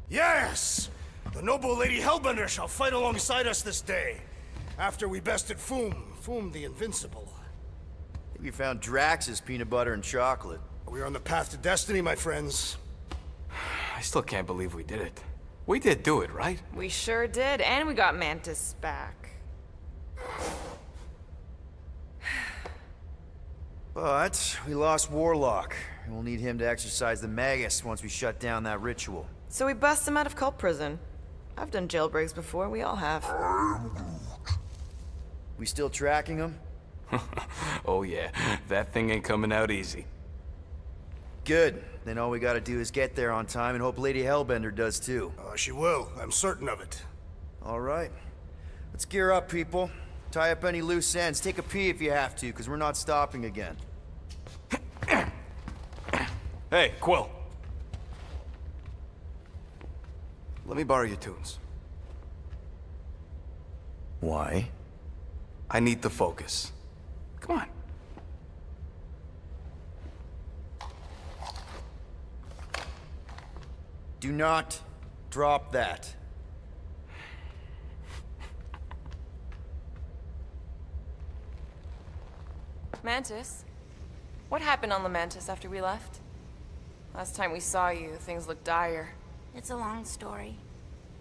Yes! The noble Lady Hellbender shall fight alongside us this day, after we bested Foom the Invincible. We found Drax's peanut butter and chocolate. We are on the path to destiny, my friends. I still can't believe we did it. We did do it, right? We sure did, and we got Mantis back. But we lost Warlock. We'll need him to exercise the Magus once we shut down that ritual. So we bust him out of cult prison. I've done jailbreaks before, we all have. We still tracking him? Oh yeah, that thing ain't coming out easy. Good. Then all we gotta do is get there on time and hope Lady Hellbender does too. She will. I'm certain of it. All right. Let's gear up, people. Tie up any loose ends. Take a pee if you have to, because we're not stopping again. Hey, Quill. Let me borrow your tunes. Why? I need to focus. Come on. Do not drop that. Mantis? What happened on the Mantis after we left? Last time we saw you, things looked dire. It's a long story.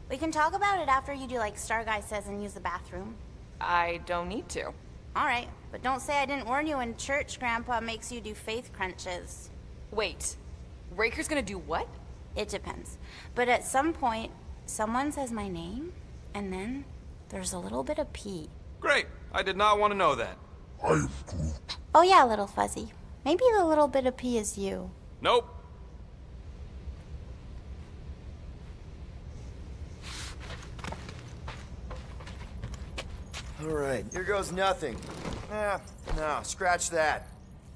We can talk about it after you do like Star Guy says and use the bathroom. I don't need to. Alright, but don't say I didn't warn you when church Grandpa makes you do faith crunches. Wait, Raker's gonna do what? It depends. But at some point, someone says my name, and then there's a little bit of pee. Great. I did not want to know that. Oh yeah, little fuzzy. Maybe the little bit of pee is you. Nope. All right, here goes nothing. No, scratch that.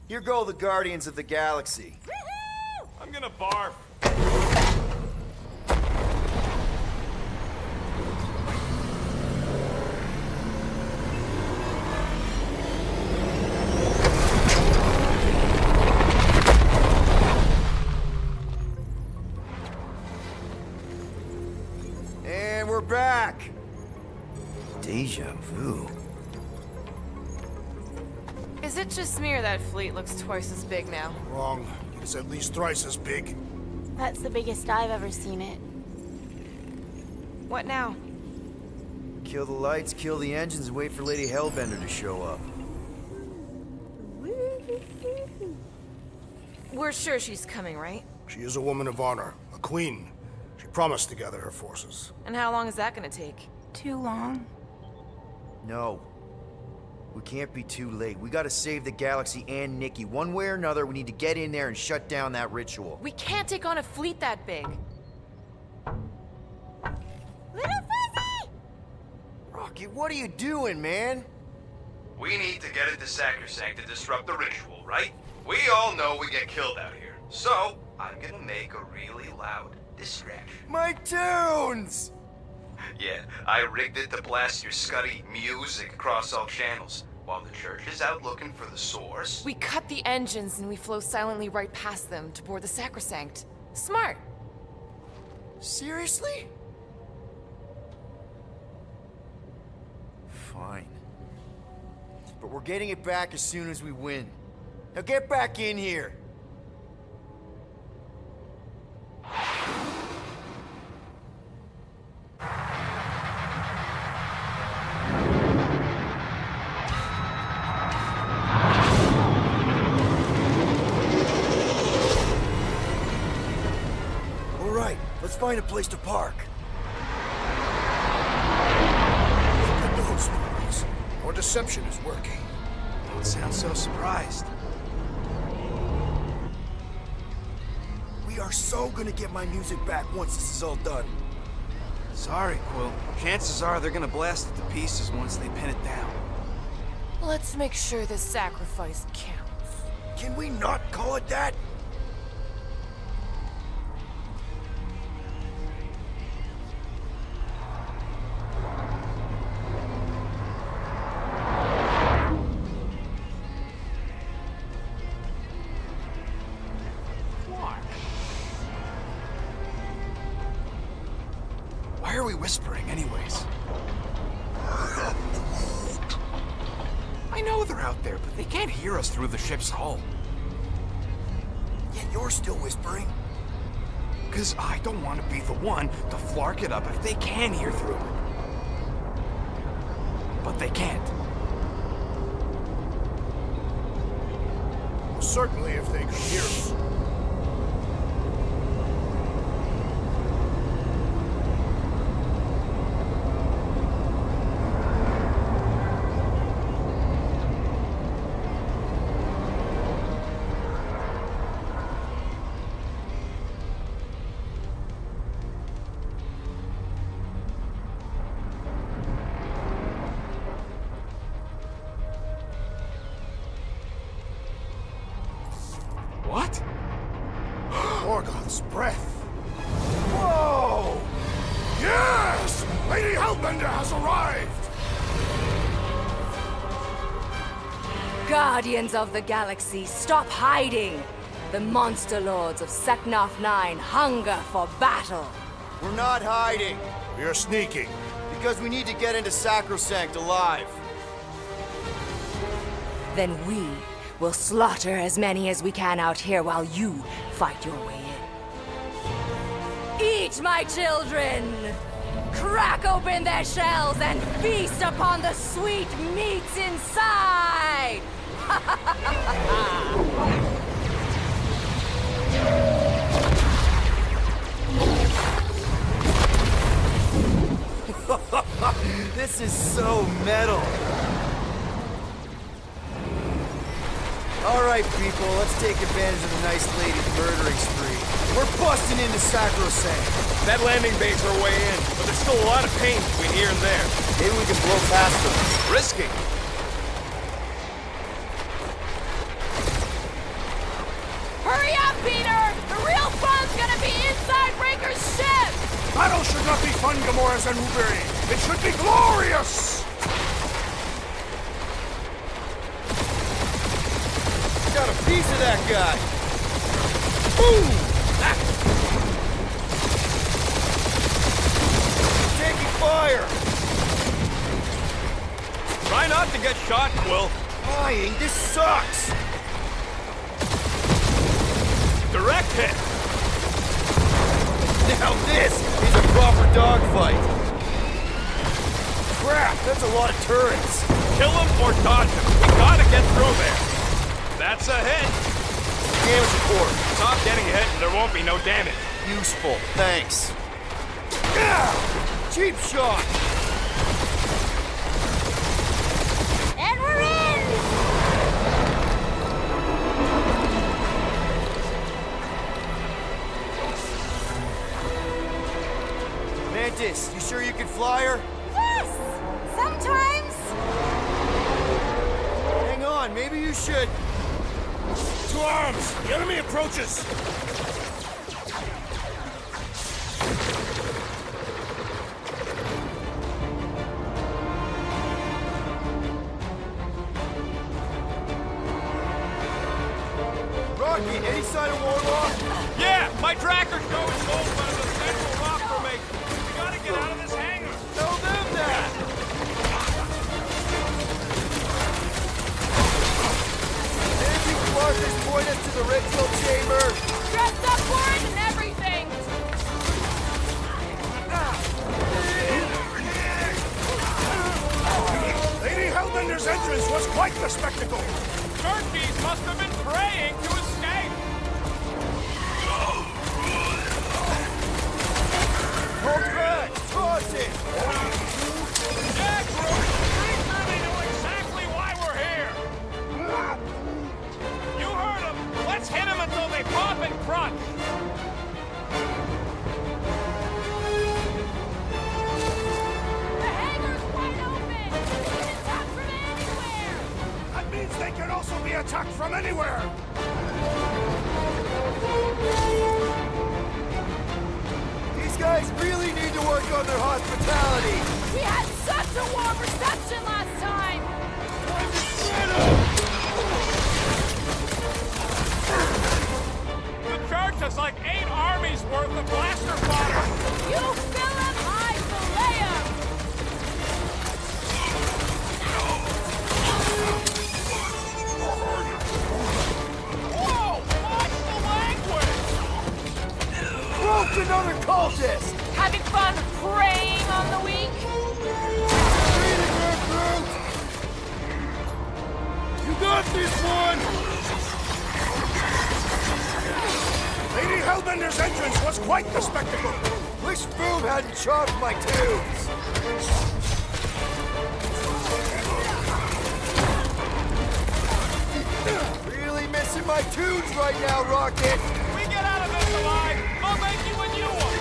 Here go the Guardians of the Galaxy. I'm gonna barf. And we're back. Deja vu. Is it just me or that fleet looks twice as big now? Wrong. It's at least thrice as big. That's the biggest I've ever seen it. What now? Kill the lights, kill the engines, and wait for Lady Hellbender to show up. We're sure she's coming, right? She is a woman of honor, a queen. She promised to gather her forces. And how long is that gonna take? Too long. No. We can't be too late. We gotta save the galaxy and Nikki. One way or another, we need to get in there and shut down that ritual. We can't take on a fleet that big. Little fuzzy! Rocky, what are you doing, man? We need to get into Sacrosanct to disrupt the ritual, right? We all know we get killed out here. So, I'm gonna make a really loud distraction. My tunes! Yeah, I rigged it to blast your scuddy music across all channels, while the church is out looking for the source. We cut the engines and we flow silently right past them to board the Sacrosanct. Smart. Seriously? Fine. But we're getting it back as soon as we win. Now get back in here! Let's find a place to park. Look at those boys. Our deception is working. Don't sound so surprised. We are so gonna get my music back once this is all done. Sorry, Quill. Chances are they're gonna blast it to pieces once they pin it down. Let's make sure this sacrifice counts. Can we not call it that? Why are we whispering, anyways? I know they're out there, but they can't hear us through the ship's hull. Yet you're still whispering. Because I don't want to be the one to flark it up if they can hear through it. But they can't. Well, certainly if they could hear us. What? Morgoth's breath. Whoa! Yes! Lady Hellbender has arrived! Guardians of the Galaxy, stop hiding! The monster lords of Seknarf 9 hunger for battle! We're not hiding. We are sneaking. Because we need to get into Sacrosanct alive. Then we will slaughter as many as we can out here while you fight your way in. Eat, my children! Crack open their shells and feast upon the sweet meats inside! This is so metal. Alright, people, let's take advantage of the nice lady's murdering spree. We're busting into Sacrosanct. That landing bay's our way in, but there's still a lot of pain between here and there. Maybe we can blow past them. Risky. Hurry up, Peter! The real fun's gonna be inside Breaker's ship! Battle should not be fun, Gamora Zanubiri. It should be glorious! Got a piece of that guy. Boom! Ah. Taking fire. Try not to get shot, Quill. Flying, this sucks. Direct hit. Now this is a proper dogfight. Crap, that's a lot of turrets. Kill him or dodge him. We gotta get through there. That's a hit. Damage report. Stop getting hit and there won't be no damage. Useful, thanks. Yeah! Cheap shot. And we're in! Mantis, you sure you can fly her? Yes! Sometimes! Hang on, maybe you should. To arms! The enemy approaches! Rocky, any sign of Warlock? Yeah, my tracker shows gold by the central rock formation. We gotta get out of this hangar. Tell them that! Markers point us to the ritual chamber. Dressed up for it and everything! Lady Hellbender's entrance was quite the spectacle! Turkeys must have been praying to escape. Hold back! Toss it! Yeah, Groot, please let me know exactly why we're here. You heard them. Let's hit them until they pop and crunch. The hangar's wide open! We can attack from anywhere! That means they can also be attacked from anywhere! These guys really need to work on their hospitality. We had such a warm reception last time! The church has like 8 armies worth of blaster fodder. You fill 'em, I Smoked another cultist! Having fun preying on the weak? You got this one! Lady Hellbender's entrance was quite the spectacle. Wish Boom hadn't charged my tubes! Really missing my tunes right now, Rocket! We get out of this alive, I'll make you a new one!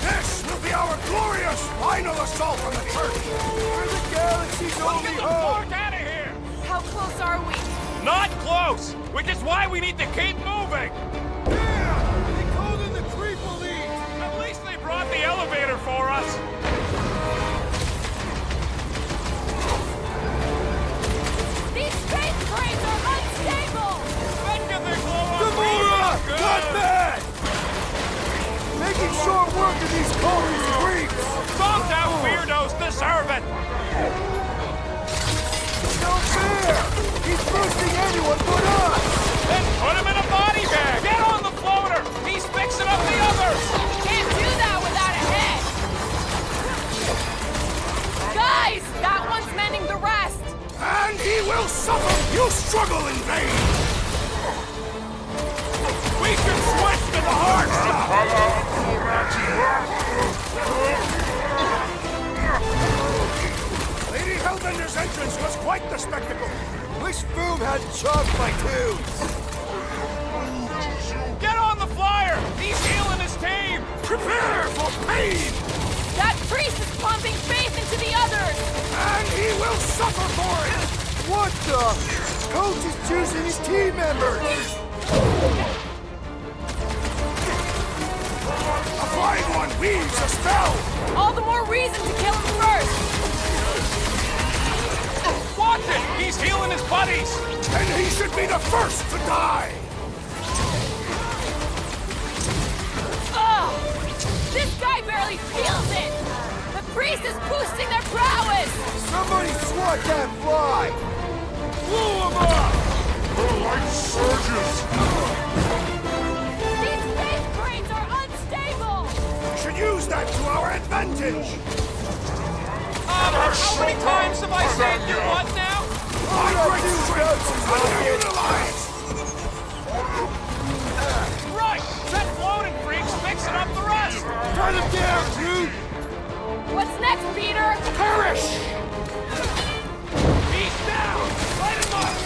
This will be our glorious final assault on the church! We're the galaxy's Let's only get the hope! fuck out of here! How close are we? Not close! Which is why we need to keep moving! Yeah! They called in the creep elite! At least they brought the elevator for us! These space cranes are unstable! Let's get their glow on Gamora! good. Not bad! Making short work of these cultist freaks! Some damn weirdos deserve it! No fair! He's boosting anyone but us! Then put him in a body bag! Get on the floater! He's fixing up the others! Can't do that without a head! Guys! That one's mending the rest! And he will suffer! You struggle in vain! We should switch to the hard stuff! Lady Hellbender's entrance was quite the spectacle. Wish Boom hadn't charged my tubes! Get on the flyer! He's healing his team! Prepare for pain! That priest is pumping faith into the others! And he will suffer for it! What the? Coach is choosing his team members! A flying one weaves a spell! All the more reason to kill him first! Watch it! He's healing his buddies! And he should be the first to die! Ugh! This guy barely feels it! The priest is boosting their prowess! Somebody swat that fly! Blow him up! The light surges! These space cranes are unstable! We should use that to our advantage! How many times have I said you what now? My great strength is underutilized! Right! That floating freak's fixing up the rest! Turn him down, dude! What's next, Peter? Perish! He's down! Light him up!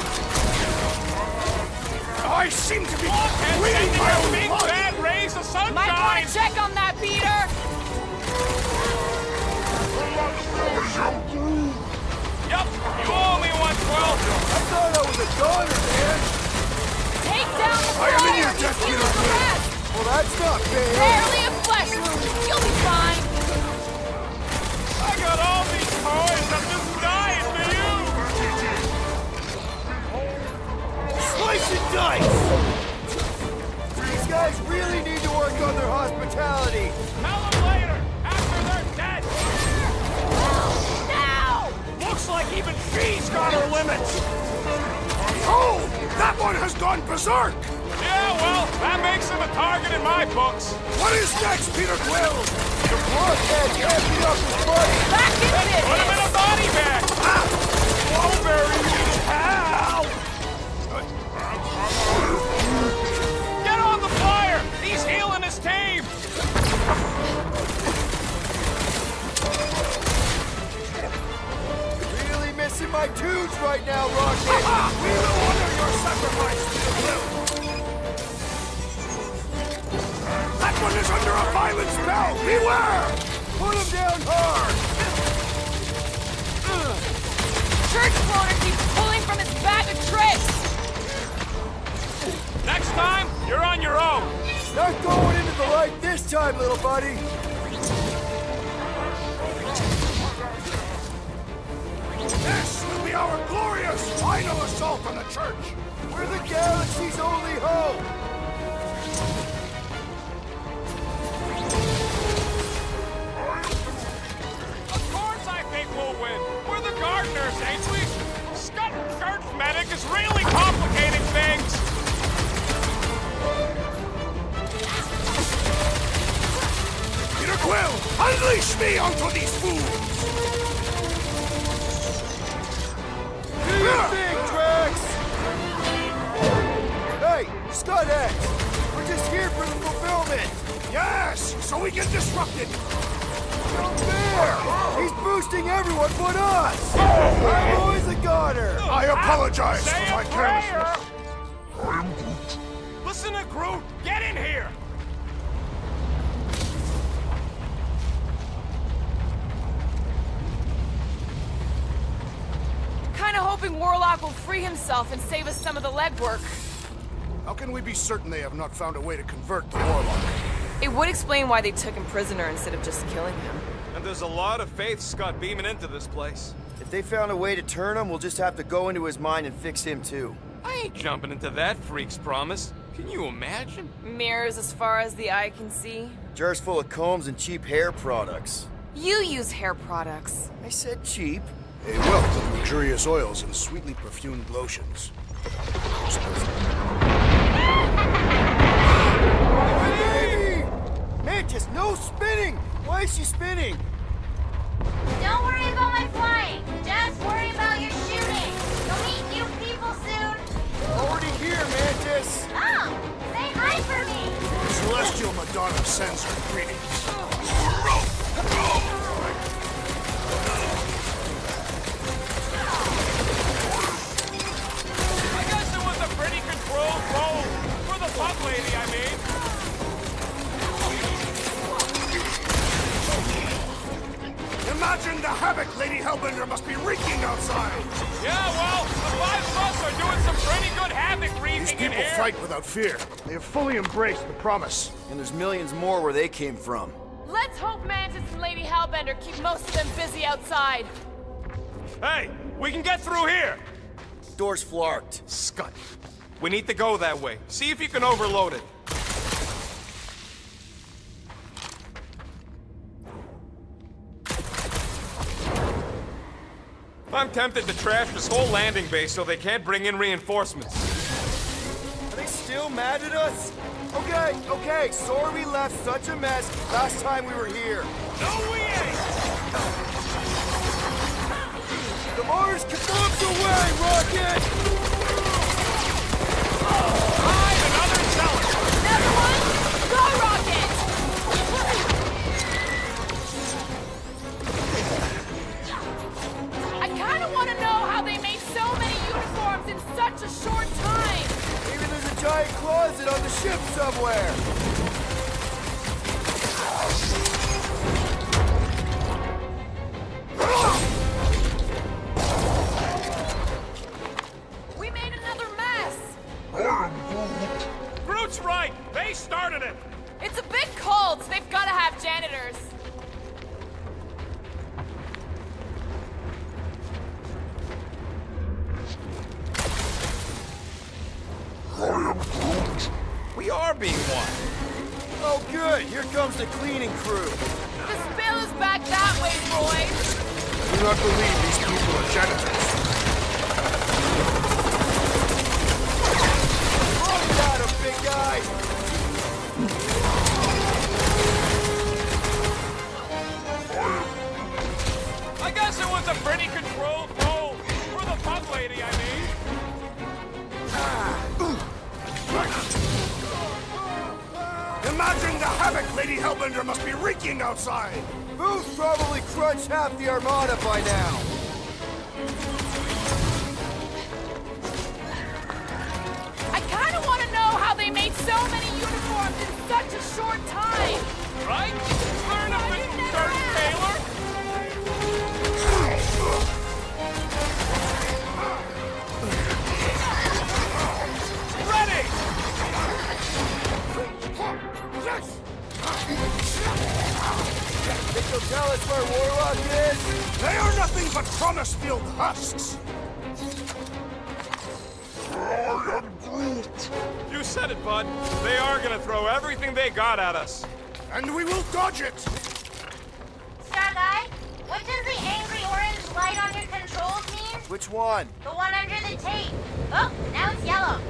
I seem to be And bleeding sending my out own big blood! bad rays of sunshine! Might want to check on that, Peter! Yup! You owe me one, Quill! I thought I was a daughter, man! Take down the I am in flyer your and debt, heal Peter. the rest! Well, that's not fair! Barely a flesh wound! You'll be fine! I got all these toys! I'm just dying for you! Slice and dice! These guys really need to work on their hospitality! Tell them later! After they're dead! Now! Looks like even she's got her limits! Oh! That one has gone berserk! Yeah, well, that makes him a target in my books. What is next, Peter Quill? The blockhead can't beat up his buddy! Back in Put him in this! a body bag! Strawberry needs help! Get on the flyer! He's healing his team! Really missing my tunes right now, Rocket! We will honor your sacrifice, Peter Quill! That one is under a violent spell! Beware! Put him down hard! Church cloner keeps pulling from his bag of tricks! Next time, you're on your own. Not going into the light this time, little buddy! This will be our glorious final assault on the church! We're the galaxy's only hope! Of course I think we'll win. We're the gardeners, ain't we? Scut Church Medic is really complicated. Launch me onto these fools! Do your thing, Drax! Hey, Scutheads! We're just here for the fulfillment! Yes, so we can disrupt it! Don't fair! He's boosting everyone but us! I'm always a goner! I apologize for my carelessness. Listen to Groot! Get in here! Kinda hoping Warlock will free himself and save us some of the legwork. How can we be certain they have not found a way to convert the Warlock? It would explain why they took him prisoner instead of just killing him. And there's a lot of faith Scott beaming into this place. If they found a way to turn him, we'll just have to go into his mind and fix him too. I ain't jumping into that freak's promise. Can you imagine? Mirrors as far as the eye can see. Jars full of combs and cheap hair products. You use hair products. I said cheap. A wealth of luxurious oils and sweetly perfumed lotions. Baby! Mantis, no spinning! Why is she spinning? Don't worry about my flying. Just worry about your shooting. We'll meet you people soon. Already here, Mantis! Oh, say hi for me. Celestial Madonna sends her greetings. I guess it was a pretty controlled roll. For the pub lady, I mean. Imagine the havoc Lady Hellbender must be wreaking outside! Yeah, well, the five of us are doing some pretty good havoc These wreaking in people here. fight without fear. They have fully embraced the promise. And there's millions more where they came from. Let's hope Mantis and Lady Hellbender keep most of them busy outside. Hey, we can get through here. Door's flarked. Scott, we need to go that way. See if you can overload it. I'm tempted to trash this whole landing base so they can't bring in reinforcements. Are they still mad at us? Okay, sorry we left such a mess last time we were here. No, we ain't! The Mars bombs away, Rocket! Hide another zealot! Another one? Go, Rocket! I kinda wanna know how they made so many uniforms in such a short time! Maybe there's a giant closet on the ship somewhere. We made another mess! Groot's right! They started it! It's a big cult! They've gotta have janitors! We are being watched. Oh good, here comes the cleaning crew. The spill is back that way, boys! I do not believe these people are janitors. Oh, got him, big guy! I guess it was a pretty controlled roll. For the pub lady, I mean. Imagine the havoc Lady Hellbender must be wreaking outside! Booth probably crunched half the armada by now. I kinda wanna know how they made so many uniforms in such a short time! Right? Learn a bit from Dirty Taylor. Ready! Think you'll tell us where Warlock is? They are nothing but promise-filled husks! You said it, bud. They are gonna throw everything they got at us. And we will dodge it! Star Guy, what does the angry orange light on your controls mean? Which one? The one under the tape. Oh, now it's yellow.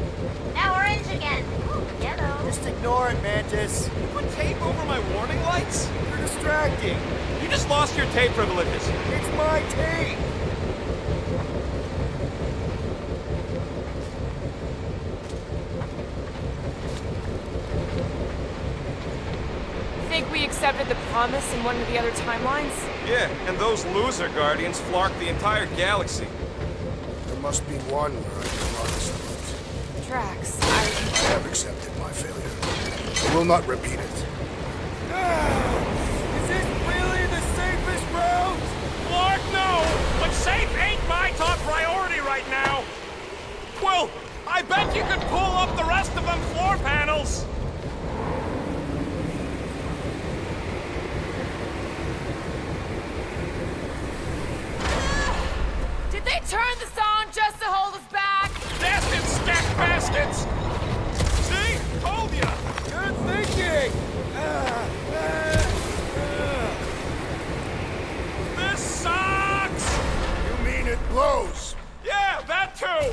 Now orange again. Ooh, yellow. Just ignore it, Mantis. Put tape over my warning lights? You're distracting. You just lost your tape privileges. It's my tape! Think we accepted the promise in one of the other timelines? Yeah, and those loser guardians flarked the entire galaxy. There must be one where I can honestly. Drax, I have accepted my failure. I will not repeat it. Is this really the safest route? Flark, no! But safe ain't my top priority right now! Quill, I bet you could pull up the rest of them floor panels! did they turn this on just to hold us back? Bastard stack baskets! See? Told ya! Good thinking! This sucks! You mean it blows? Yeah, that too!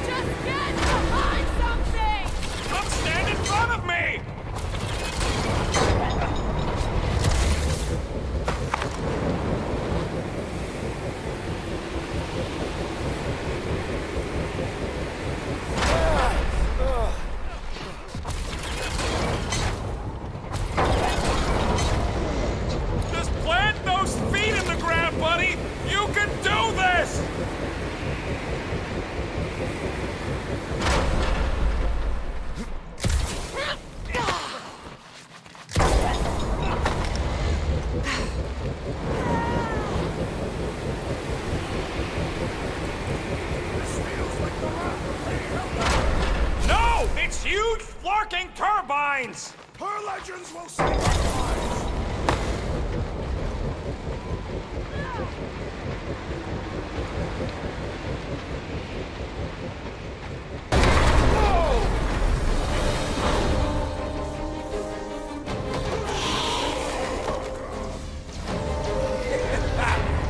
Just get behind something! Come stand in front of me! Just plant those feet in the ground, buddy! You can do this! No! It's huge flarking turbines! Her legends will save our lives!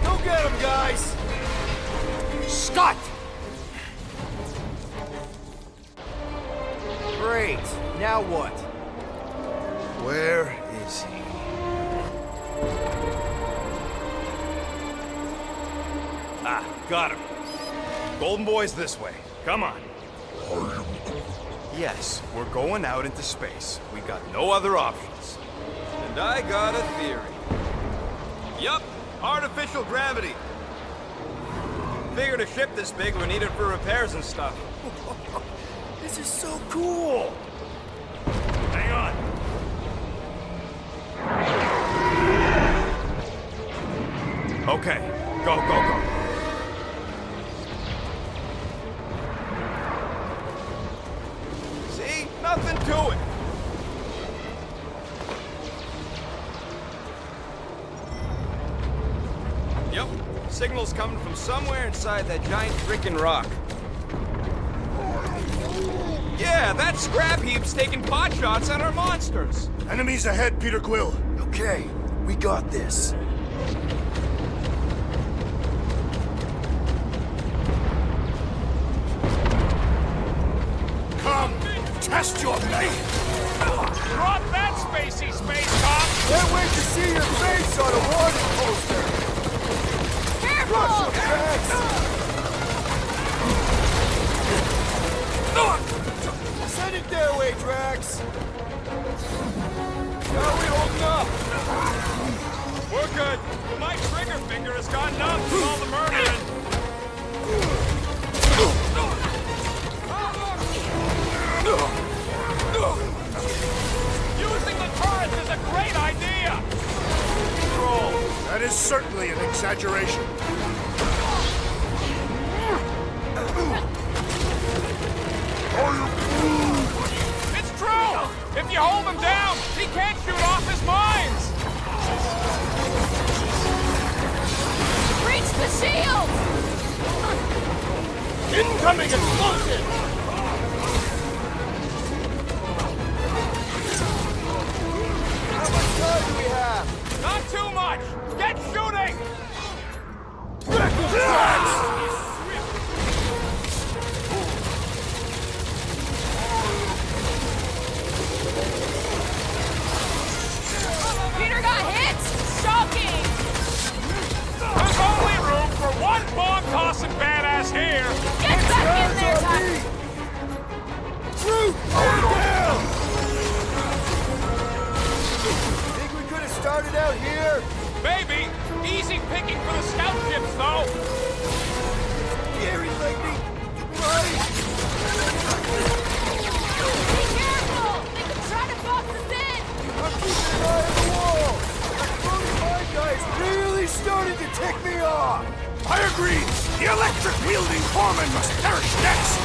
Go get him, guys! Scott! Great. Now what? Where is he? Ah, got him. Golden Boy's this way. Come on. Yes, we're going out into space. We got no other options. And I got a theory. Yup, artificial gravity. Figured a ship this big we need it for repairs and stuff. This is so cool! Hang on. Okay, go, go, go. See? Nothing to it. Yep, signal's coming from somewhere inside that giant frickin' rock. Yeah, that scrap heap's taking pot shots at our monsters. Enemies ahead, Peter Quill. Okay, we got this. Come, test your mate! Drop that spacey space cop! Can't wait to see your face on a warning poster! Careful! Send it their way, Drax! How are we holding up? We're good. My trigger finger has gone numb from all the murdering. Using the turrets is a great idea! Control. That is certainly an exaggeration. It's true! If you hold him down, he can't shoot off his mines! Reach the shield! Peter got hit! Shocking! There's only room for one bomb-tossing badass here! Get back in there, Tuck! Think we could have started out here? Maybe! Easy picking for the scout ships, though! Gary, let me... Right! Be careful! They could try to box us in! I'm keeping an eye on the wall! That my guy's really starting to tick me off! I agree! The electric-wielding foreman must perish next!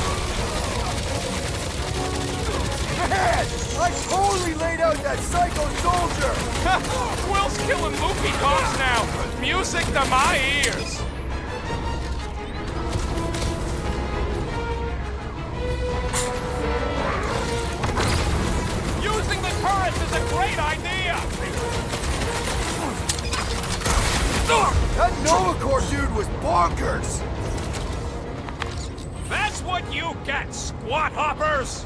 Man! I totally laid out that psycho soldier! Quill's killing loopy cops now! Music to my ears! Using the turrets is a great idea! That Nova Corps dude was bonkers! That's what you get, squat hoppers!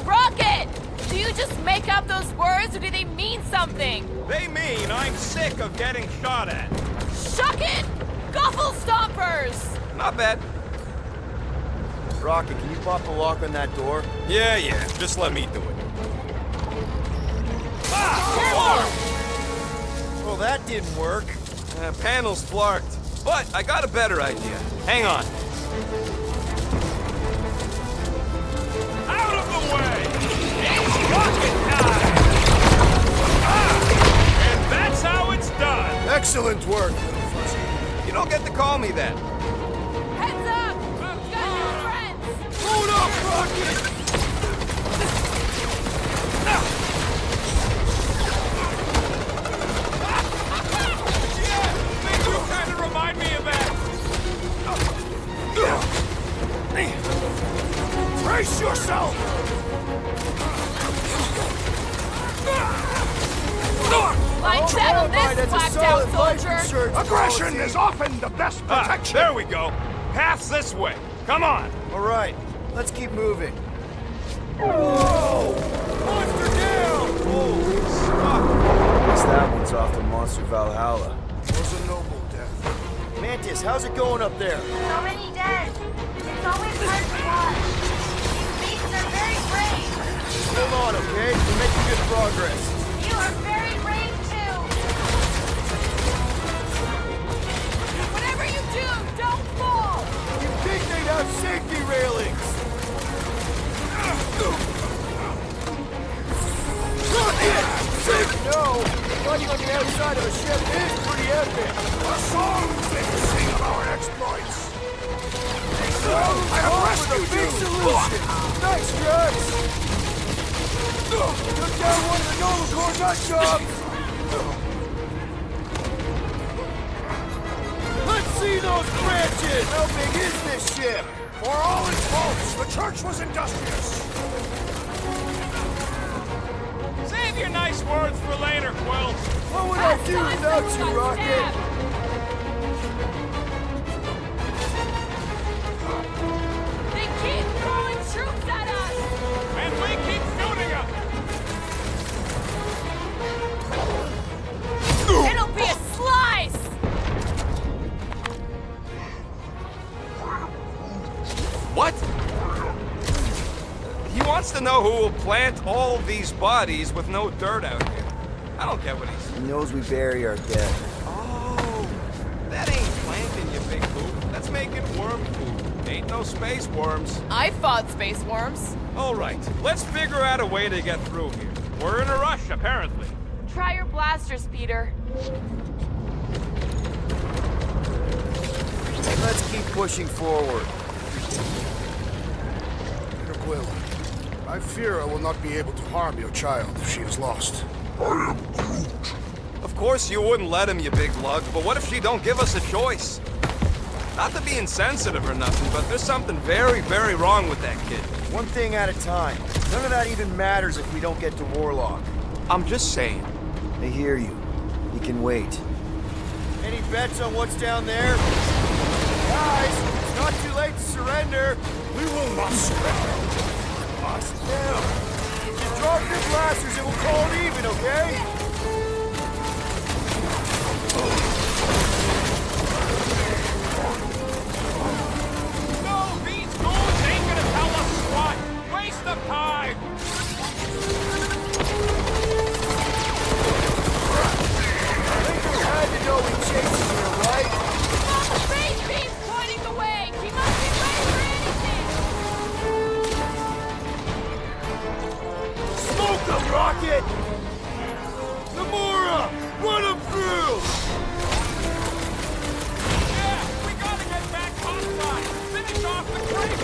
Rocket! Do you just make up those words or do they mean something? They mean I'm sick of getting shot at. Shuck it! Guffle stompers! Not bad. Rocket, can you pop the lock on that door? Yeah, just let me do it. Well, that didn't work. Panel's flarked. But I got a better idea. Hang on. Out of the way! It's rocket time! And that's how it's done! Excellent work! You don't get to call me that. Heads up! Got new friends! Hold up, Rocket! Yeah, they do kind of remind me of that! Brace yourself! Lights out on Alright, this, that's a blacked out solid life soldier! insurance Aggression policy. is often the best protection! There we go. Path's this way. Come on. All right, let's keep moving. Whoa! Monster down! Holy fuck. Guess that one's off to Monster Valhalla. Was a noble death. Mantis, how's it going up there? So many dead. It's always hard to watch. These beasts are very brave. Hold on, okay? We're making good progress. You are very brave too. Whatever you do, don't fall! You think they'd have safety railings? Rocket! Safe? No! Fighting on the outside of a ship is pretty epic. The songs they will sing of our exploits! I have rescued Big you! solution! Thanks, Drax! Took down one of the Nova Corps nut jobs! Let's see those branches! How big is this ship? For all its faults, the church was industrious! Save your nice words for later, Quill. What would I do without you, Rocket? They keep throwing troops at us! And we keep shooting them. It'll be a slice! What? He wants to know who will plant all these bodies with no dirt out here. I don't get what he's... He knows we bury our dead. Oh, that ain't planting, you big poop. That's making worm food. Ain't no space worms. I fought space worms. All right, let's figure out a way to get through here. We're in a rush, apparently. Try your blasters, Peter. Let's keep pushing forward. Peter Quill, I fear I will not be able to harm your child if she is lost. Of course you wouldn't let him, you big lug, but what if she don't give us a choice? Not to be insensitive or nothing, but there's something very, very wrong with that kid. One thing at a time. None of that even matters if we don't get to Warlock. I'm just saying. I hear you. You can wait. Any bets on what's down there? Guys, it's not too late to surrender. We will not surrender. Us down. Just drop your blasters and we'll call it even, okay? No, these goons ain't gonna tell us squat. Waste of time. Had to know we chasing here, right? The space beam's pointing the way! He must be ready for anything! Smoke them, Rocket! Namora! Run them through! Yeah, we gotta get back topside. Finish off the creep.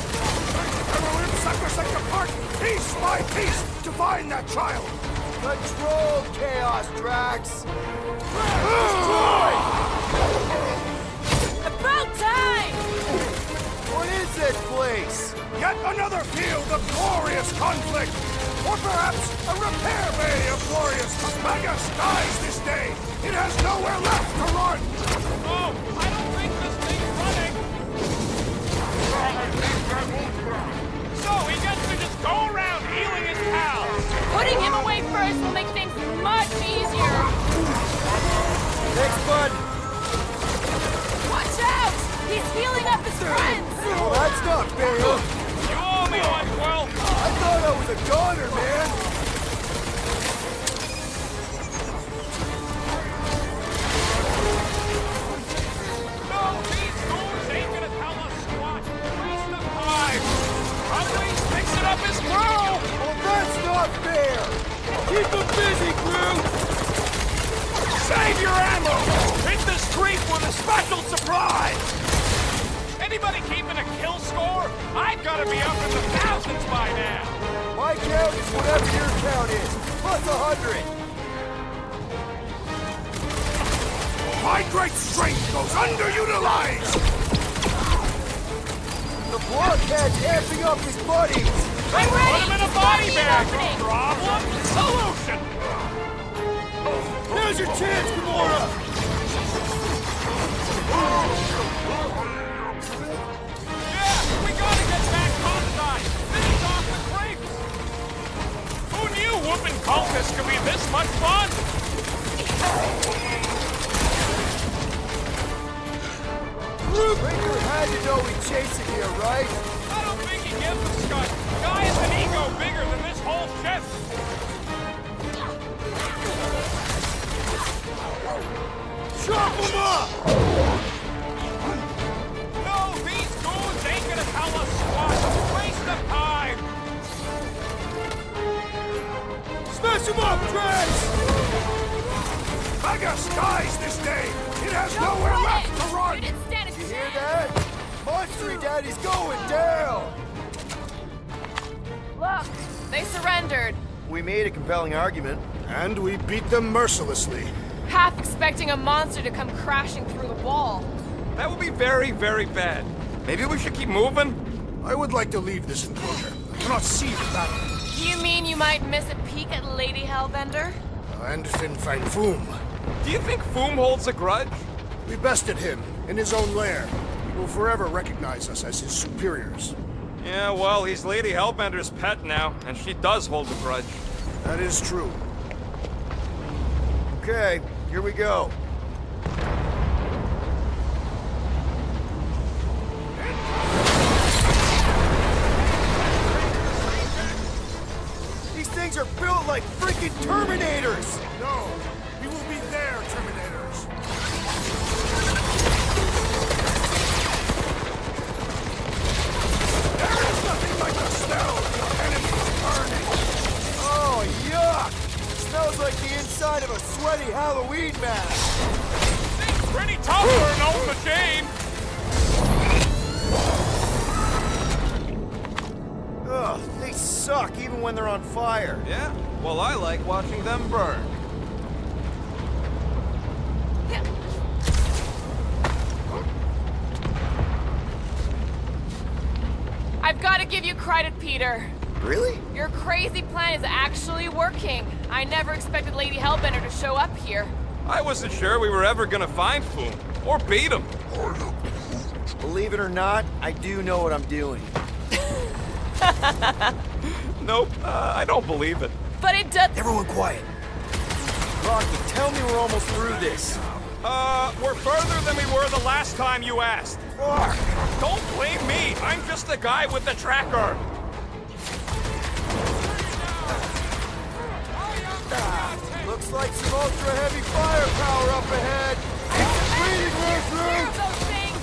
Everyone, sacrosanct apart, piece by piece, to find that child. Control chaos, Drax! About time! What is this place? Yet another field of glorious conflict, or perhaps a repair bay of glorious. Magus dies this day. It has nowhere left to run. Oh, I don't think this thing's running. So he gets to just go around healing his pals. Putting him away first will make things much easier. Thanks, bud. Watch out! He's healing up his friends! Well, that's not fair. You owe me one, Quill. I thought I was a goner, man. No, these goons ain't gonna tell us squat. Waste of time. Always fixing up his crew. Well, that's not fair. Keep them busy, crew. Save your ammo. Hit this creep with a special surprise. Anybody keeping a kill score? I've got to be up in the thousands by now. My count is whatever your count is, plus 100. My great strength goes underutilized. The blockhead's amping up his buddies. I'm Put ready! him in a Start body the bag. opening. Problem? Solution. Here's your chance, Gamora. Yeah, we gotta get back topside. Finish off the creeps. Who knew whooping cultists could be this much fun? Breaker had to know we chasing here, right? I don't think he gives a scut. Guy has an ego bigger than this whole ship. Chop him up! No, these goons ain't gonna tell us squat. Waste of time. Smash him up, Drax! Magus dies this day. It has Don't nowhere run left it. to run. You didn't stand a You hear chance. that? Monstery Daddy's going down! Look, they surrendered. We made a compelling argument. And we beat them mercilessly. Half expecting a monster to come crashing through the wall. That would be very, very bad. Maybe we should keep moving? I would like to leave this enclosure. I cannot see the battle. You mean you might miss a peek at Lady Hellbender? And Fin Fang Foom. Do you think Foom holds a grudge? We bested him in his own lair. He will forever recognize us as his superiors. Yeah, well, he's Lady Hellbender's pet now, and she does hold a grudge. That is true. Okay, here we go. These things are built like freaking Terminators! No, we will be their Terminators. There is nothing like the smell of enemies burning. Oh, yuck! Smells like the inside of a sweaty Halloween mask! Seems pretty tough for an old machine. Ugh, they suck even when they're on fire. Yeah? Well, I like watching them burn. I've got to give you credit, Peter. Really? Your crazy plan is actually working. I never expected Lady Hellbender to show up here. I wasn't sure we were ever gonna find Foom, or beat him. Believe it or not, I do know what I'm doing. Nope, I don't believe it. But it does. Everyone quiet. Rocky, tell me we're almost through this. We're further than we were the last time you asked. Fuck! Don't blame me. I'm just the guy with the tracker. Looks like some ultra-heavy firepower up ahead. Bleeding right through! Those things.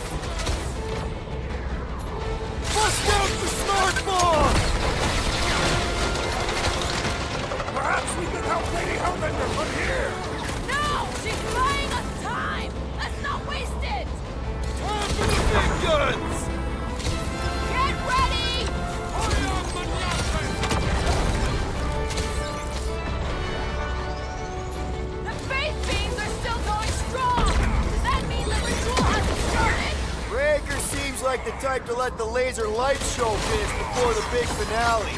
Bust out the smart bomb! Perhaps we can help Lady Hellbender from here! No! She's buying us time! Let's not waste it! Time for the big guns! Get ready! The faith beams are still going strong! Does that mean the ritual hasn't started? Rager seems like the type to let the laser light show finish before the big finale.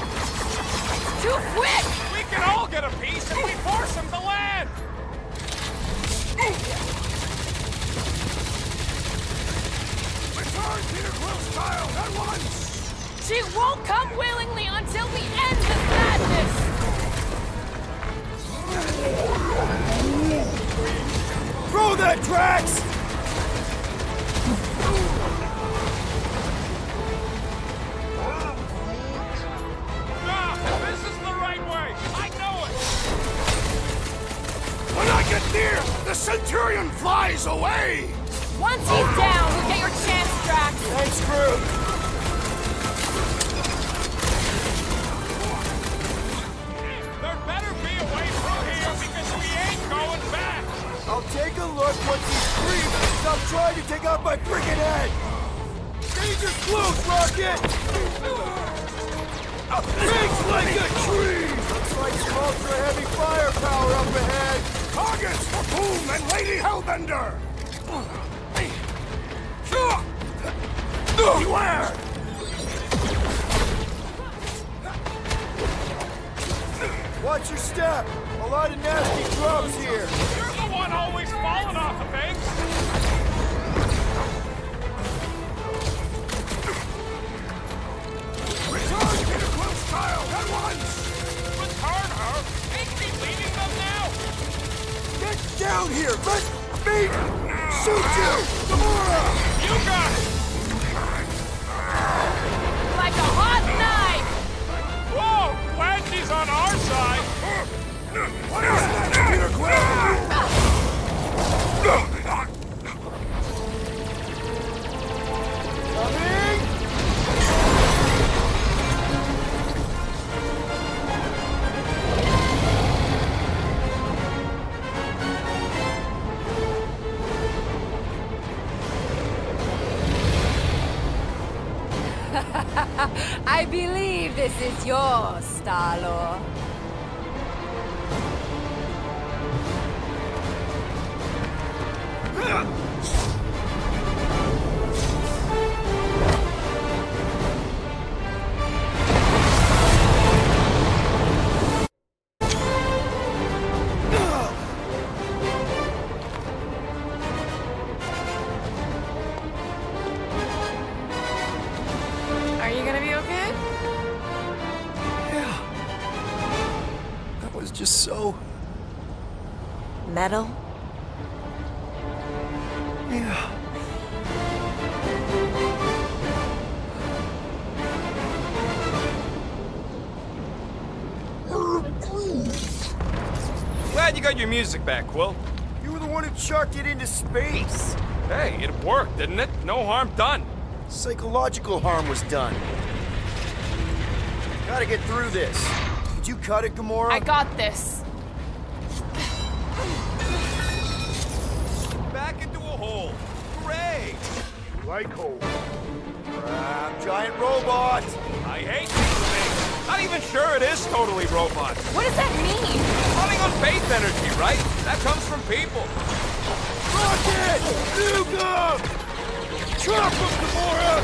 Too quick! We can all get a piece if we force him to land. Return Peter Quill's child at once! She won't come willingly until we end this madness! Throw that, Drax! This is the right way. I know it. When I get near, the Centurion flies away! Once he's down, you'll get your chance, Drax! Thanks, crew. There better be a way through here because we ain't going back. I'll take a look once these creeps stop trying to take out my freaking head! Danger close, Rocket! Rings like a tree! Looks like some ultra-heavy firepower up ahead! Targets for Boom and Lady Hellbender! Beware! Watch your step! A lot of nasty drops here! You're the one always falling off of things. Return Peter Quill's child at once! Return her? Ain't we leaving them now? Get down here! Let me shoot you! Gamora! You got it. Like a hot knife! Whoa! Glad she's on our side. What is that, Peter Quill? Coming! I believe this is yours, Star-Lord. Are you gonna be okay? Yeah. That was just so... Metal? Yeah. Glad you got your music back, Quill. You were the one who chucked it into space. Hey, it worked, didn't it? No harm done. Psychological harm was done. Gotta get through this. Did you cut it, Gamora? I got this. Back into a hole. Hooray! Like hope. Crap, giant robot! I hate these things. Not even sure it is totally robots. What does that mean? Running on faith energy, right? That comes from people. Rocket! Nuke him! Trap him, Gamora!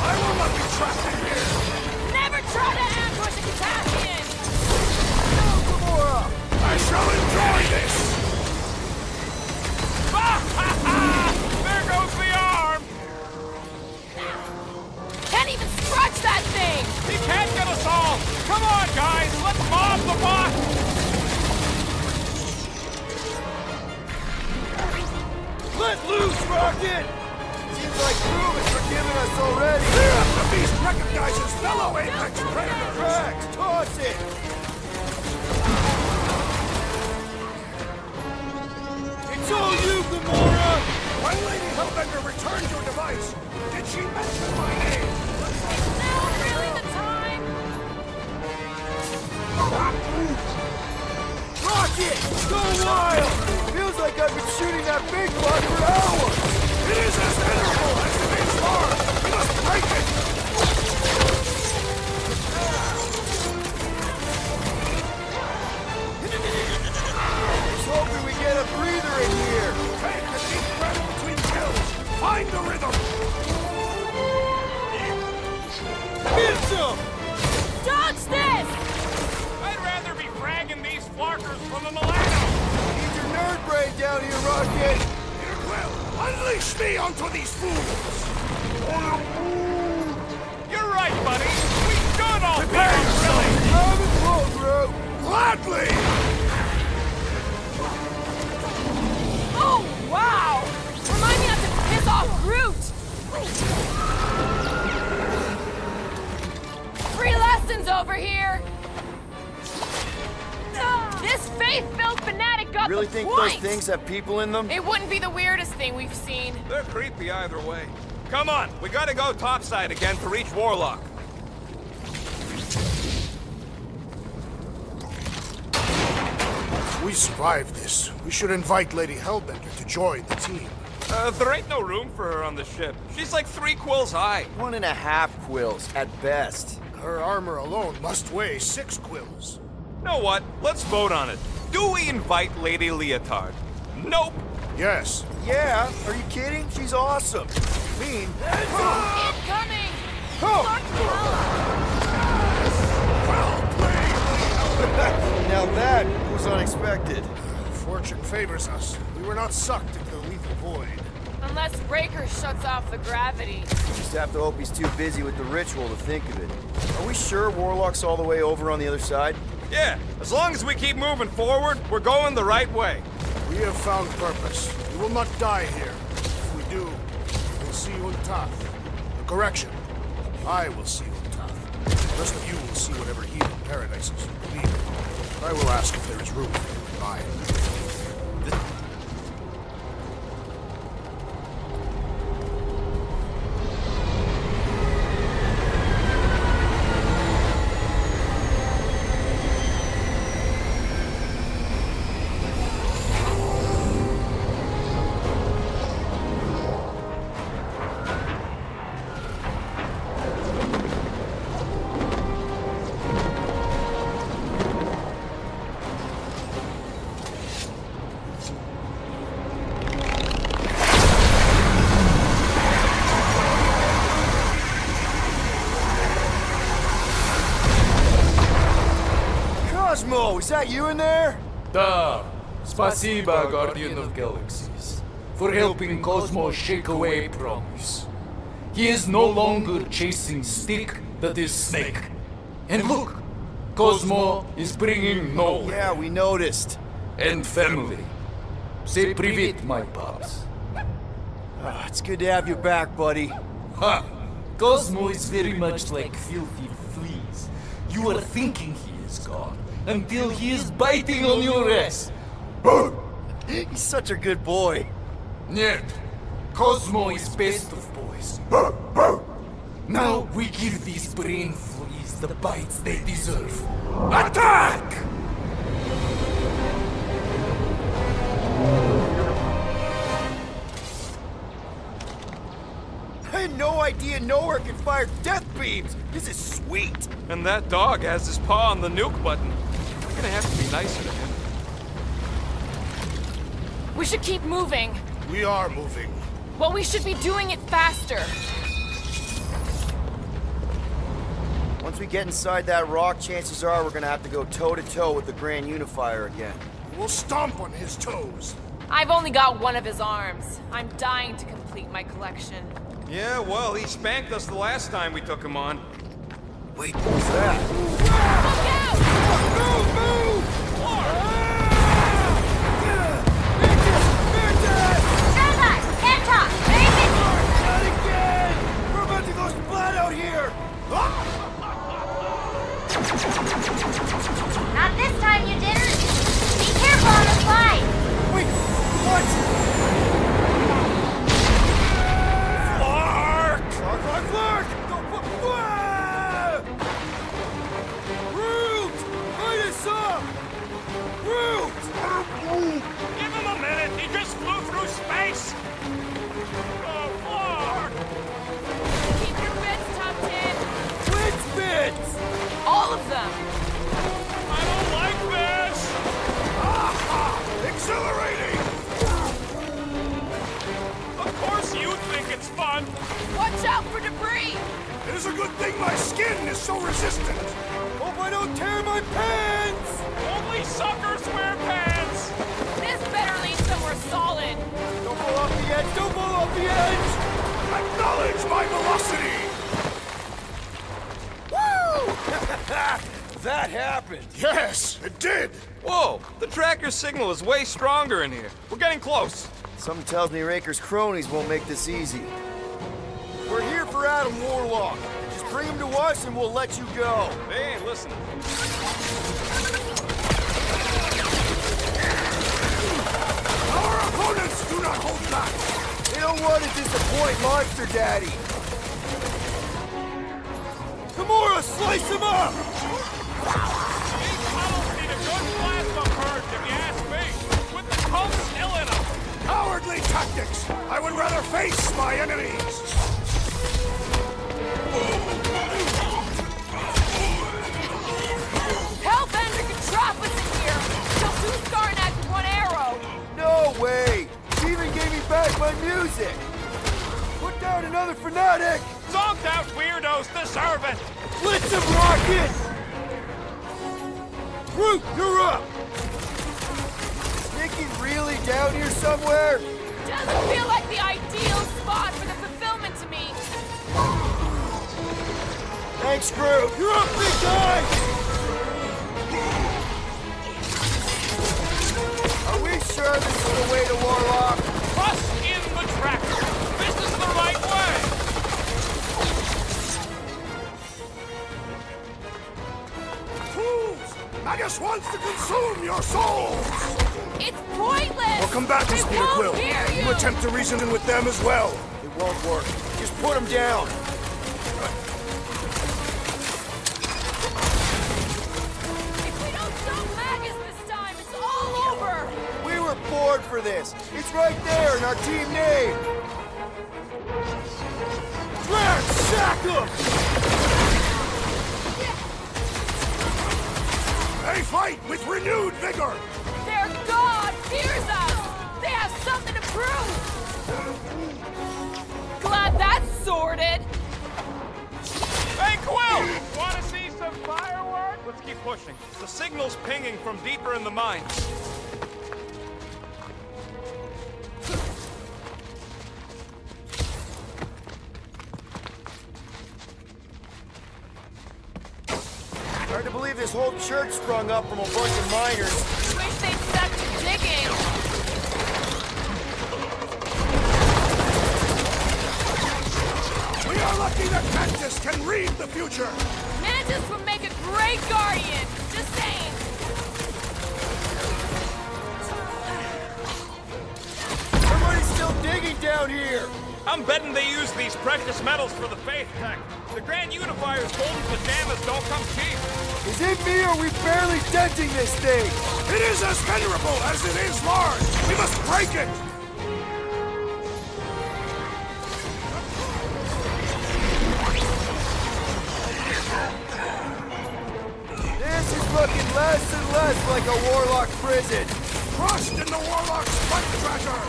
I will not be trapped in here! Never try to Paradis's fellow apex predator! Rex, toss it! It's all you, Gamora! When Lady Hellbender returned your device, did she mention my name? Now really the time? Rocket! Go wild! Feels like I've been shooting that big bug for hours! It is as venerable as the main star! We must break it! I was hoping we get a breather in here! Take a deep breath between kills! Find the rhythm! Get some! Dodge this! I'd rather be fragging these flarkers from the Milano. Need your nerd brain down here, Rocket! Here, Quill! Unleash me onto these fools! You're right, buddy. We should all Prepare be yourself! Have it close, bro! Gladly! Oh, wow! Remind me not to piss off Groot! Free lessons over here! This faith-filled fanatic got Really the think point! those things have people in them? It wouldn't be the weirdest thing we've seen. They're creepy either way. Come on, we gotta go topside again to reach Warlock. If we survive this, we should invite Lady Hellbender to join the team. There ain't no room for her on the ship. She's like 3 quills high. 1.5 quills, at best. Her armor alone must weigh 6 quills. Know what? Let's vote on it. Do we invite Lady Leotard? Nope. Yes. Yeah, are you kidding? She's awesome. Mean. Incoming! Well played! Now that was unexpected. Fortune favors us. We were not sucked into the lethal void. Unless Breaker shuts off the gravity. Just have to hope he's too busy with the ritual to think of it. Are we sure Warlock's all the way over on the other side? Yeah, as long as we keep moving forward, we're going the right way. We have found purpose. We will not die here. If we do, we'll see you in Toth. Correction. I will see you in Toth. The rest of you will see whatever heathen paradises you believe in. I will ask if there is room for you in mine. Cosmo, is that you in there? Da. Spasiba, Guardian of Galaxies, for helping Cosmo shake away promise. He is no longer chasing stick that is snake. And look, Cosmo is bringing nowhere. Yeah, we noticed. And family. Say привет, my pops. It's good to have you back, buddy. Ha! Cosmo is very much like filthy fleas. You are thinking he is gone, until he is biting on your ass. He's such a good boy. Нет, Cosmo is best of boys. Now we give these brain fleas the bites they deserve. Attack! I had no idea nowhere can fire death beams. This is sweet. And that dog has his paw on the nuke button. I'm gonna have to be nicer to him. We should keep moving. We are moving. Well, we should be doing it faster. Once we get inside that rock, chances are we're gonna have to go toe-to-toe with the Grand Unifier again. We'll stomp on his toes. I've only got one of his arms. I'm dying to complete my collection. Yeah, well, he spanked us the last time we took him on. Wait, what was that? Look out! Move, move! Enter! Enter! Not again! We're about to go splat out here! Ah! Not this time, you didn't. Be careful on the slide. Wait, what? Clark! Root! Light us up! Root! Give him a minute. He just flew through space. Oh, Clark! Keep your bits tucked in. Which bits? All of them. I don't like this. Exhilarating! Of course you think it's fun. Watch out for debris. It is a good thing my skin is so resistant. Hope I don't tear my pants! Only suckers wear pants. This better lead somewhere solid. Don't fall off the edge! Don't fall off the edge! Acknowledge my velocity! That happened! Yes, it did! Whoa! The tracker signal is way stronger in here. We're getting close. Something tells me Raker's cronies won't make this easy. We're here for Adam Warlock. Just bring him to us and we'll let you go. They ain't listening. Our opponents do not hold back! They don't want to disappoint Monster Daddy. Gamora, slice him up! These tunnels need a good plasma purge, if you ask me. With the cult still in them. Cowardly tactics! I would rather face my enemies! Hellbender can trap us in here. Kill 2 Skarnak with 1 arrow. No way! She even gave me back my music! Put down another fanatic! Zonked out weirdos deserve it. Blitz him, Rocket! Root, you're up! Is Nikki really down here somewhere? Doesn't feel like the ideal spot for the fulfillment to me. Thanks, Groot! You're up, big guy! Are we sure this is the way to Warlock? Trust in the tracker. This is the right way. Fools! Magus wants to consume your souls! It's pointless. Or combatants, They Peter won't Quill. hear you. You attempt to reason with them as well. It won't work. Just put him down. If we don't stop Magus this time, it's all over. We were born for this. It's right there in our team name. Drax, sack him! They fight with renewed vigor! Their god fears us. They have something to prove. Glad that's sorted. Hey, Quill! Want to see some fireworks? Let's keep pushing. The signal's pinging from deeper in the mine. Hard to believe this whole church sprung up from a bunch of miners. Wish they'd stuck to digging. We are lucky that Mantis can read the future! Mantis would make a great guardian. Just saying. Somebody's still digging down here. I'm betting they use these precious metals for the faith tech. The Grand Unifier's golden pajamas don't come cheap. Is it me or are we barely denting this thing? It is as venerable as it is large! We must break it! This is looking less and less like a Warlock prison. Trust in the Warlock's fight treasure!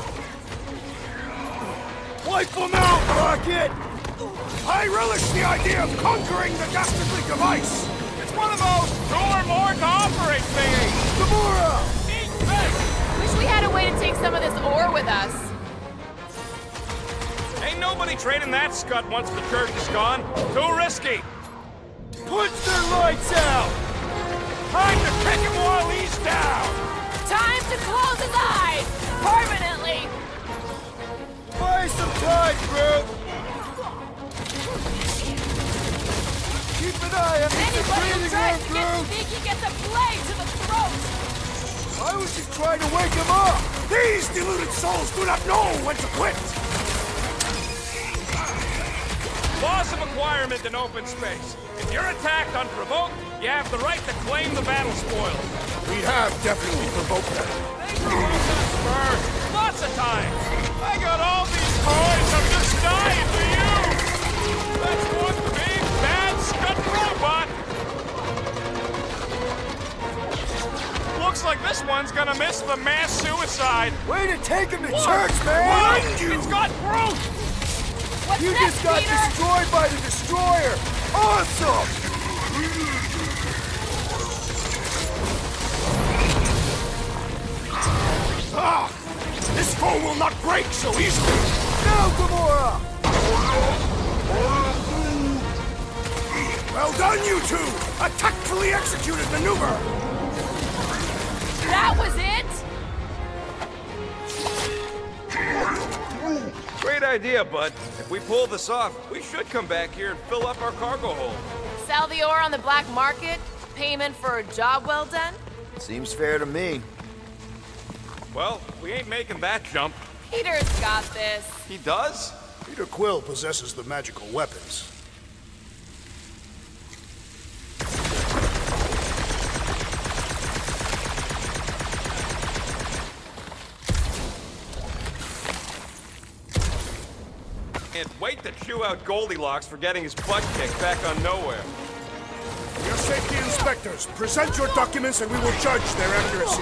Wipe them out, Rocket! I relish the idea of conquering the dastardly device! It's one of those two or more to operate thingies. Gamora! Eat this! Wish we had a way to take some of this ore with us. Ain't nobody trading that scut once the church is gone. Too risky. Punch their lights out! Time to kick him while he's down. Time to close his eyes permanently. Buy some time, Groot! Keep an eye on these Anybody who breathing tries He gets a blade to the throat! I was just trying to wake him up! These deluded souls do not know when to quit! Laws of acquirement in open space. If you're attacked unprovoked, you have the right to claim the battle spoils. We have definitely provoked them. They provoked us first, lots of times. I got all these toys, I'm just dying for you! That's one big, bad, scut robot! Looks like this one's gonna miss the mass suicide. Way to take him to church, man! What? It's got Groot! What's You next, just got Peter? destroyed by the Destroyer! Awesome! Ah! This foe will not break so easily! Now, Gamora! Well done, you two! A tactfully executed maneuver! That was it? Great idea, bud. If we pull this off, we should come back here and fill up our cargo hold. Sell the ore on the black market? Payment for a job well done? Seems fair to me. Well, we ain't making that jump. Peter's got this. He does? Peter Quill possesses the magical weapons. Can't wait to chew out Goldilocks for getting his butt kicked back on Nowhere. Your safety inspectors, present your documents and we will judge their accuracy.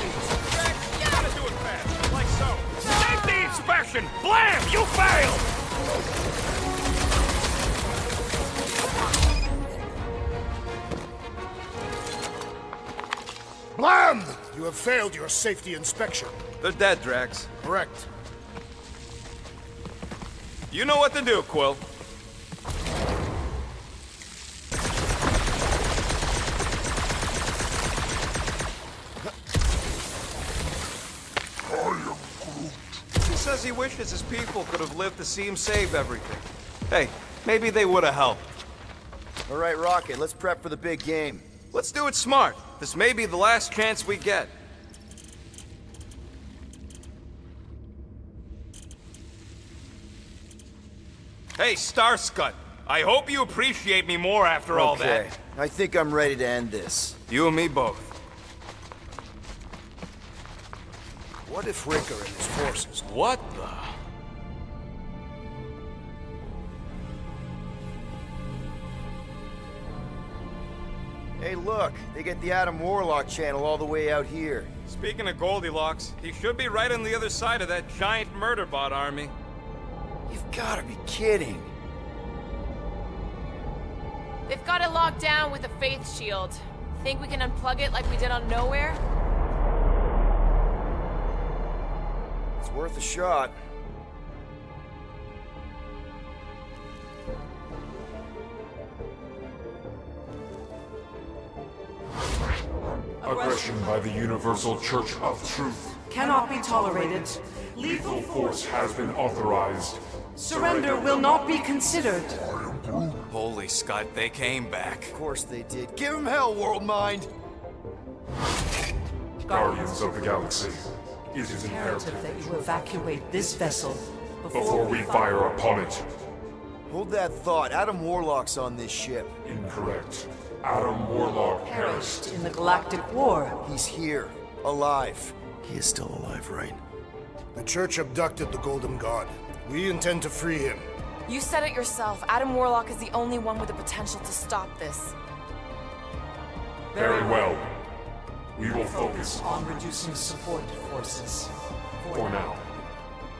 Gotta do it fast, like so. Safety inspection! Blam! You failed! Blam! You have failed your safety inspection. They're dead, Drax. Correct. You know what to do, Quill. He says he wishes his people could have lived to see him save everything. Hey, maybe they would have helped. All right, Rocket, let's prep for the big game. Let's do it smart. This may be the last chance we get. Hey, Starscut. I hope you appreciate me more after all that. Okay, I think I'm ready to end this. You and me both. What if Ricker and his forces... What the... Hey, look, they get the Adam Warlock channel all the way out here. Speaking of Goldilocks, he should be right on the other side of that giant murder bot army. You've gotta be kidding. They've got it locked down with a faith shield. Think we can unplug it like we did on Nowhere? It's worth a shot. Aggression by the Universal Church of Truth cannot be tolerated. Lethal force has been authorized. Surrender will not be considered. Holy Scott, they came back. Of course they did. Give him hell, World Mind! Guardians of the Galaxy, it is Imperative imperative that you evacuate this vessel before we fire upon it. Hold that thought. Adam Warlock's on this ship. Incorrect. Adam Warlock perished. in the Galactic War. He's here, alive. He is still alive, right? The Church abducted the Golden God. We intend to free him. You said it yourself. Adam Warlock is the only one with the potential to stop this. Very well. We will focus On reducing support forces. for now.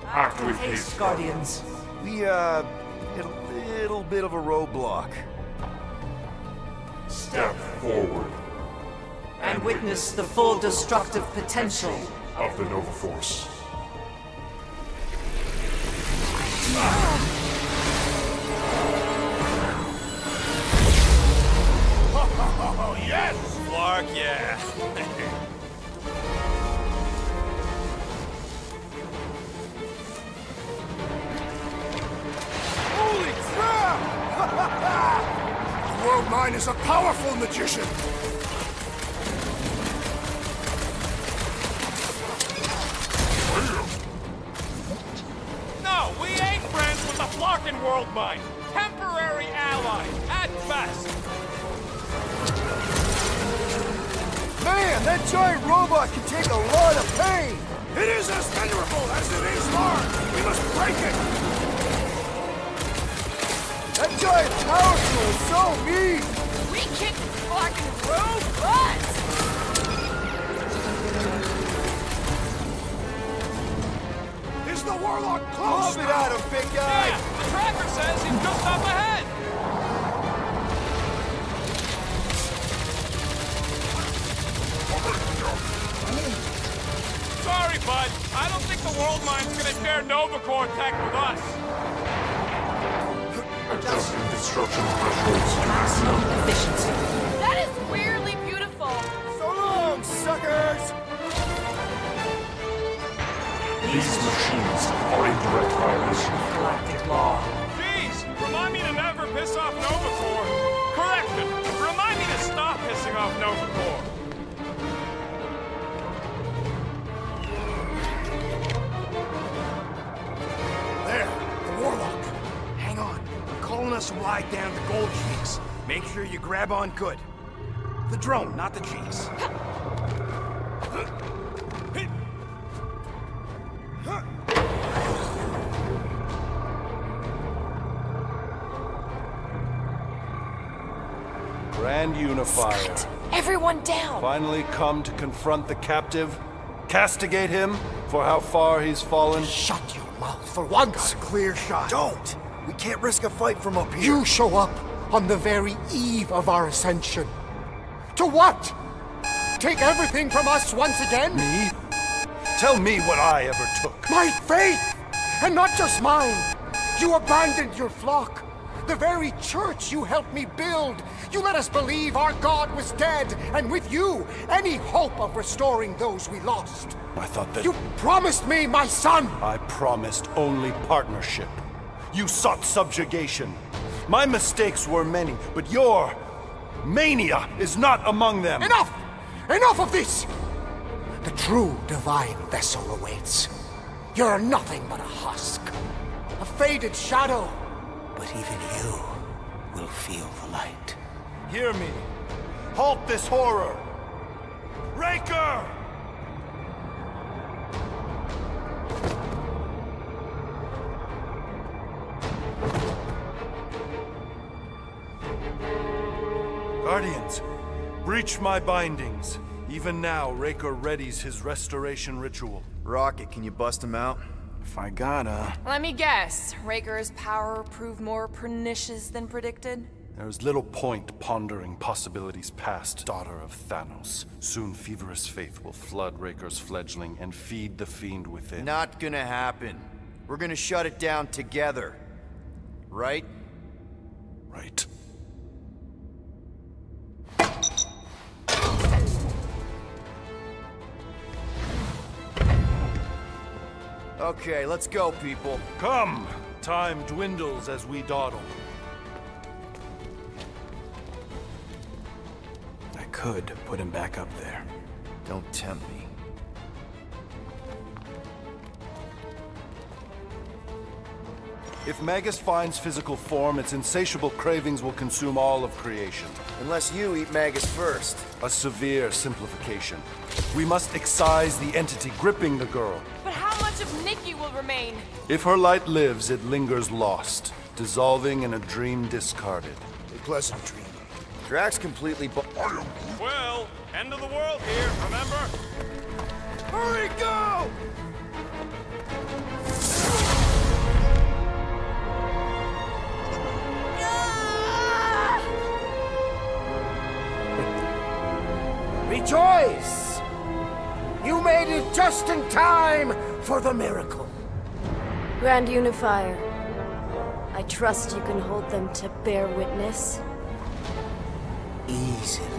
Act with haste, Guardians. We, hit a little bit of a roadblock. Step forward And witness the full destructive potential. of the Nova Force. Oh, yes! Clark, yeah. Holy crap! The World Mind is a powerful magician! world mind. Temporary ally, at best. Man, that giant robot can take a lot of pain! It is as venerable as it is large! We must break it! That giant power tool is so mean! We kick fucking robots! Is the warlock close? Lob it at him, big guy! Yeah, the tracker says he's just up ahead. Sorry, bud. I don't think the world mind's gonna share Novacore tech with us. Adjusting destruction thresholds to Maximum efficiency. That is weirdly beautiful. So long, suckers! These machines are in direct violation. Galactic law. Jeez, remind me to never piss off Novacore. Correction, remind me to stop pissing off Novacore. There, the warlock. Hang on. I'm calling us some lie down to gold cheeks. Make sure you grab on good. The drone, not the cheeks. Grand Unifier. Everyone down! Finally come to confront the captive, castigate him for how far he's fallen. Shut your mouth for once. Clear shot. Don't! We can't risk a fight from up here. You show up on the very eve of our ascension. To what? Take everything from us once again? Me? Tell me what I ever took. My faith! And not just mine! You abandoned your flock. The very church you helped me build. You let us believe our God was dead, and with you, any hope of restoring those we lost. I thought that... You promised me my son! I promised only partnership. You sought subjugation. My mistakes were many, but your mania is not among them. Enough! Enough of this! The true divine vessel awaits. You're nothing but a husk. A faded shadow. But even you will feel the light. Hear me. Halt this horror. Raker! Guardians, breach my bindings. Even now, Raker readies his restoration ritual. Rocket, can you bust him out? If I gotta... Let me guess. Raker's power proved more pernicious than predicted? There's little point pondering possibilities past, daughter of Thanos. Soon feverous faith will flood Raker's fledgling and feed the fiend within. Not gonna happen. We're gonna shut it down together. Right? Right. Okay, let's go, people. Come! Time dwindles as we dawdle. I could put him back up there. Don't tempt me. If Magus finds physical form, its insatiable cravings will consume all of creation. Unless you eat Magus first. A severe simplification. We must excise the entity gripping the girl. But how much of Nikki will remain? If her light lives, it lingers lost, dissolving in a dream discarded. A pleasant dream. Drax completely Well, end of the world here, remember? Hurry, go! Rejoice! You made it just in time for the miracle. Grand Unifier, I trust you can hold them to bear witness. Easily.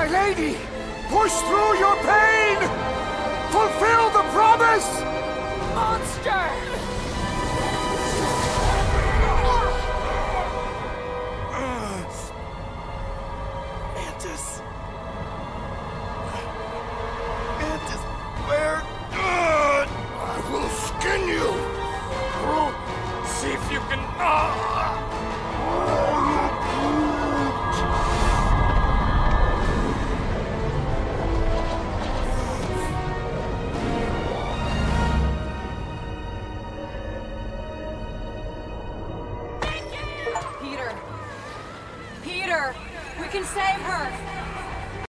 My lady! Push through your pain! Fulfill the promise! Monster! Mantis. Mantis, where? I will skin you! See if you can... Peter! Peter! We can save her!